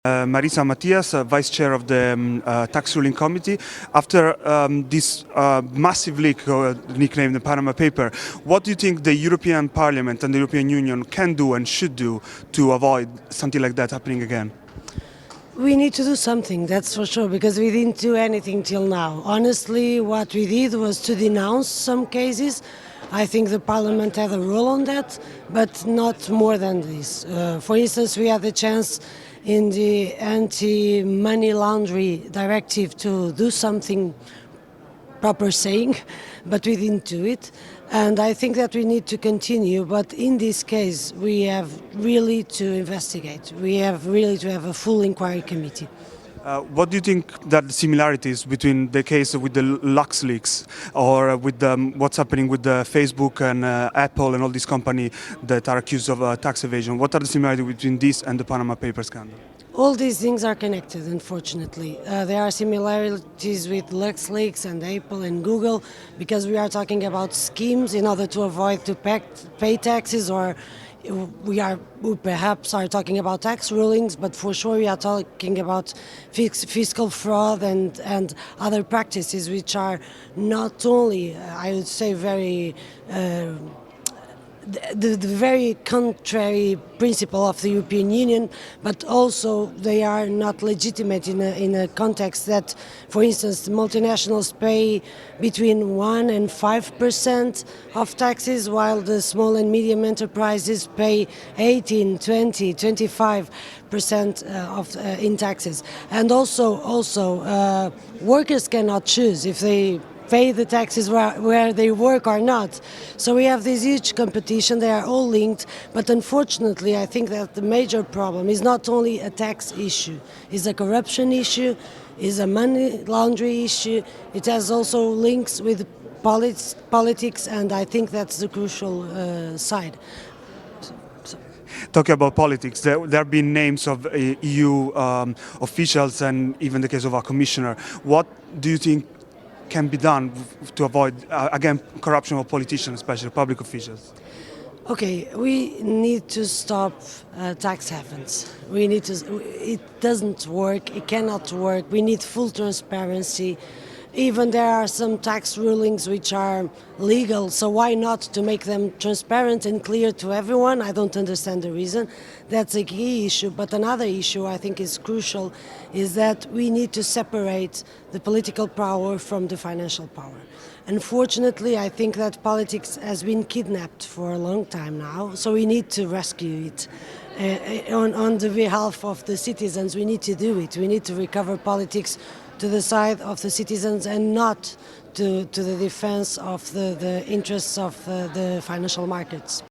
Marisa Matias, Vice Chair of the Tax Ruling Committee. After this massive leak, nicknamed the Panama Paper, what do you think the European Parliament and the European Union can do and should do to avoid something like that happening again? We need to do something, that's for sure, because we didn't do anything till now. Honestly, what we did was to denounce some cases. I think the Parliament had a role on that, but not more than this. For instance, we had the chance in the anti-money laundering directive to do something proper saying, but we didn't do it. And I think that we need to continue, but in this case we have really to investigate. We have really to have a full inquiry committee. What do you think that the similarities between the case with the LuxLeaks or with what's happening with the Facebook and Apple and all these companies that are accused of tax evasion? What are the similarities between this and the Panama Papers scandal? All these things are connected, unfortunately. There are similarities with LuxLeaks and Apple and Google because we are talking about schemes in order to avoid to pay taxes, or we perhaps are talking about tax rulings, but for sure we are talking about fiscal fraud and other practices which are not only, I would say, very the very contrary principle of the European Union, but also they are not legitimate in a context that, for instance, multinationals pay between 1 and 5% of taxes, while the small and medium enterprises pay 18, 20, 25% in taxes. And also workers cannot choose if they pay the taxes where they work or not. So we have this huge competition, they are all linked, but unfortunately I think that the major problem is not only a tax issue, it's a corruption issue, it's a money laundering issue, it has also links with politics, and I think that's the crucial side. Talking about politics, there have been names of EU officials and even the case of our commissioner. What do you think can be done to avoid, again, corruption of politicians, especially public officials? Okay, we need to stop tax havens. It doesn't work, it cannot work. We need full transparency. Even there are some tax rulings which are legal, so why not to make them transparent and clear to everyone? I don't understand the reason. That's a key issue. But another issue I think is crucial is that we need to separate the political power from the financial power. Unfortunately, I think that politics has been kidnapped for a long time now, so we need to rescue it. On the behalf of the citizens, we need to do it. We need to recover politics to the side of the citizens and not to the defense of the interests of the financial markets.